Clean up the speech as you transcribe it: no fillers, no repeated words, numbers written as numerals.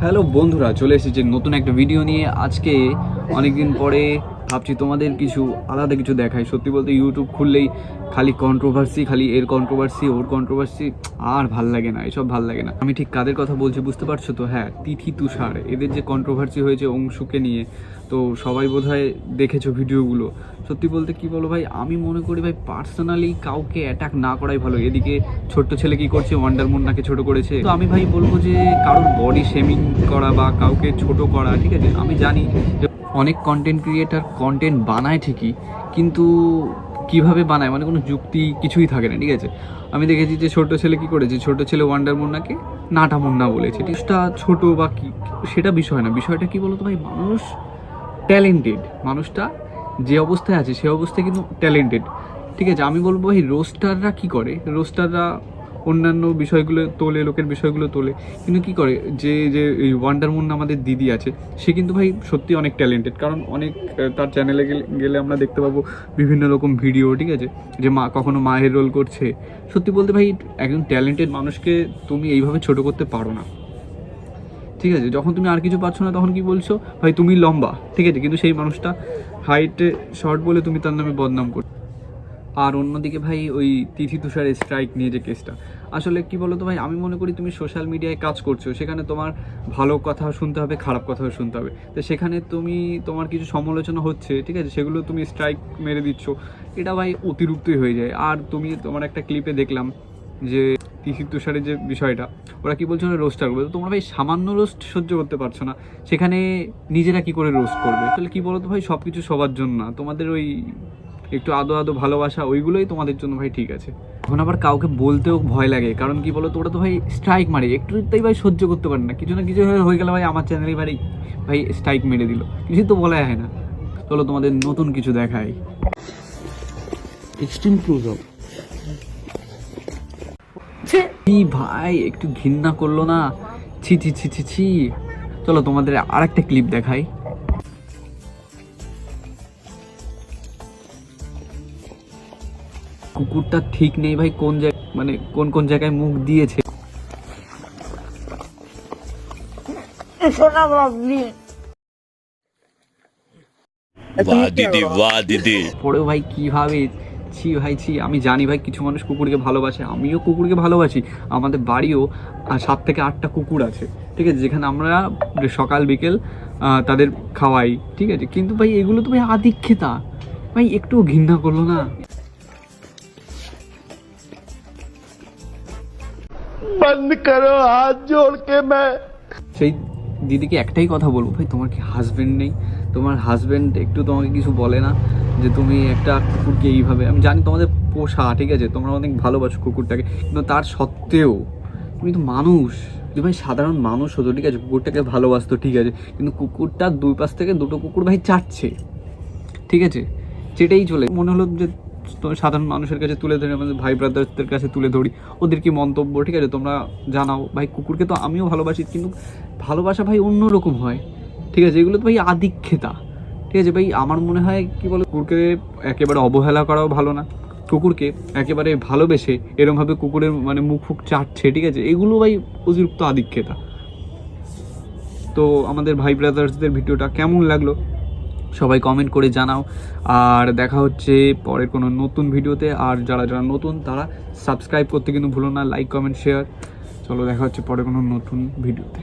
Hello বন্ধুরা, চলে এসেছি নতুন একটা ভিডিও নিয়ে। আজকে অনেকদিন পরে ভাবছি তোমাদের কিছু আলাদা কিছু দেখাই। সত্যি বলতে ইউটিউব খুললেই খালি কন্ট্রোভার্সি, খালি এর কন্ট্রোভার্সি ওর কন্ট্রোভার্সি, আর ভাল লাগে না, এসব ভাল লাগে না। আমি ঠিক কাদের কথা বলছি বুঝতে পারছো তো? হ্যাঁ, তিথি তুষার, এদের যে কন্ট্রোভার্সি হয়েছে অংশুকে নিয়ে, তো সবাই বোধহয় দেখেছো ভিডিওগুলো। সত্যি বলতে কি বলো ভাই, আমি মনে করি ভাই পার্সোনালি কাউকে অ্যাটাক না করাই ভালো। এদিকে ছোট্ট ছেলে কি করছে, ওয়ান্ডার মুন্নাকে ছোট করেছে। তো আমি ভাই বলবো যে কারোর বডি শেমিং করা বা কাউকে ছোট করা, ঠিক আছে, আমি জানি যে অনেক কন্টেন্ট ক্রিয়েটার কন্টেন্ট বানায় ঠিকই, কিন্তু কিভাবে বানায় মানে কোনো যুক্তি কিছুই থাকে না, ঠিক আছে। আমি দেখেছি যে ছোট ছেলে কি করেছে, ছোট ছেলে ওয়ান্ডার মুন্নাকে নাটা মুন্না বলেছে। টিপসটা ছোট বা কি সেটা বিষয় না, বিষয়টা কি বলতো ভাই, মানুষ ট্যালেন্টেড, মানুষটা যে অবস্থায় আছে সে অবস্থায় কিন্তু ট্যালেন্টেড, ঠিক আছে। আমি বলবো এই রোস্টাররা কি করে, রোস্টাররা অন্যান্য বিষয়গুলো তোলে, লোকের বিষয়গুলো তোলে, কিন্তু কি করে যে যে এই ওয়ান্ডার মুন আমাদের দিদি আছে, সে কিন্তু ভাই সত্যি অনেক ট্যালেন্টেড। কারণ অনেক তার চ্যানেলে গেলে আমরা দেখতে পাবো বিভিন্ন রকম ভিডিও, ঠিক আছে, যে মা কখনো মায়ের রোল করছে। সত্যি বলতে ভাই একজন ট্যালেন্টেড মানুষকে তুমি এইভাবে ছোট করতে পারো না, ঠিক আছে। যখন তুমি আর কিছু পাচ্ছ না তখন কি বলছো, ভাই তুমি লম্বা, ঠিক আছে, কিন্তু সেই মানুষটা হাইটে শর্ট বলে তুমি তার নামে বদনাম করছো। আর অন্যদিকে ভাই ওই তিথি তুষারের স্ট্রাইক নিয়ে যে কেসটা, আসলে কি বলো তো ভাই, আমি মনে করি তুমি সোশ্যাল মিডিয়ায় কাজ করছো, সেখানে তোমার ভালো কথা শুনতে হবে, খারাপ কথাও শুনতে হবে। তো সেখানে তুমি তোমার কিছু সমালোচনা হচ্ছে, ঠিক আছে, সেগুলো তুমি স্ট্রাইক মেরে দিচ্ছ, এটা ভাই অতিরিক্তই হয়ে যায়। আর তুমি তোমার একটা ক্লিপে দেখলাম যে তিথি তুষারের যে বিষয়টা, ওরা কি বলছো না রোস্টার করবে, তো তোমরা ভাই সামান্য রোস্ট সহ্য করতে পারছো না, সেখানে নিজেরা কি করে রোস্ট করবে? তাহলে কি বলো তো ভাই, সব কিছু সবার জন্য না, তোমাদের ওই একটু আদো আদো ভালোবাসা ওইগুলোই তোমাদের জন্য ভাই ঠিক আছে। এখন আবার কাউকে বলতেও ভয় লাগে, কারণ কি বলো তো, ওরা তো ভাই স্ট্রাইক মারে, একটুতেই ভাই সহ্য করতে পারে না, কিছু না কিছু হয়ে গেলে ভাই আমার চ্যানেলে ভাই ভাই স্ট্রাইক মেরে দিল, কিছু তো বলা হয় না। চলো তোমাদের নতুন কিছু দেখাই, এক্সট্রিম ক্লোজ আপ। ছি ভাই, একটু ঘৃণা করলো না? ছি ছি ছি ছি ছি। চলো তোমাদের আর একটা ক্লিপ দেখাই। কুকুরটা ঠিক নেই ভাই, কোন জায়গায় মানে কোন কোন জায়গায় মুখ দিয়েছে। वाह दीदी वाह दीदी। পরেও ভাই কিভাবে, ছি ভাই ছি। আমি জানি ভাই কিছু মানুষ কুকুরকে ভালোবাসে, আমিও কুকুরকে ভালোবাসি, আমাদের বাড়িও 7 থেকে 8টা কুকুর আছে, ঠিক আছে, যেখানে আমরা সকাল বিকেল তাদের খাওয়াই, ঠিক আছে। কিন্তু ভাই এগুলো তো ভাই আদিক্ষেতা, ভাই একটু ঘৃণা করলো না? बंद करो हाथ जोड़ के मैं। সেই দিদিকে একটাই কথা বলবো, ভাই তোমার কি হাজবেন্ড নেই? তোমার হাজবেন্ড একটু তোমাকে কিছু বলে না যে তুমি একটা কুকুরকে এইভাবে, আমি জানি তোমাদের পোষা, ঠিক আছে, তোমরা অনেক ভালোবাসো কুকুরটাকে, কিন্তু তার সত্ত্বেও তুমি তো মানুষ, যে ভাই সাধারণ মানুষ হতো, ঠিক আছে, কুকুরটাকে ভালোবাসতো, ঠিক আছে, কিন্তু কুকুরটা দুই পাশ থেকে দুটো কুকুর ভাই চাটছে, ঠিক আছে, সেটাই চলে মনে হলো যে সাধারণ মানুষের কাছে তুলে ধরি, আমাদের ভাই ব্রাদার্সদের কাছে তুলে ধরি, ওদের কি মন্তব্য, ঠিক আছে, তোমরা জানাও। ভাই কুকুরকে তো আমিও ভালোবাসি, কিন্তু ভালোবাসা ভাই অন্যরকম হয়, ঠিক আছে, এগুলো তো ভাই আদিক্ষেতা, ঠিক আছে। ভাই আমার মনে হয় কি বলো, কুকুরকে একেবারে অবহেলা করাও ভালো না, কুকুরকে একেবারে ভালোবেসে এরমভাবে কুকুরের মানে মুখ ফুক চাটছে, ঠিক আছে, এগুলো ভাই অতিরিক্ত আদিক্ষেতা। তো আমাদের ভাই ব্রাদার্সদের ভিডিওটা কেমন লাগলো সবাই কমেন্ট করে জানাও, আর দেখা হচ্ছে পরের কোনো নতুন ভিডিওতে। আর যারা যারা নতুন তারা সাবস্ক্রাইব করতে কিন্তু ভুলো না, লাইক কমেন্ট শেয়ার। চলো দেখা হচ্ছে পরে কোনো নতুন ভিডিওতে।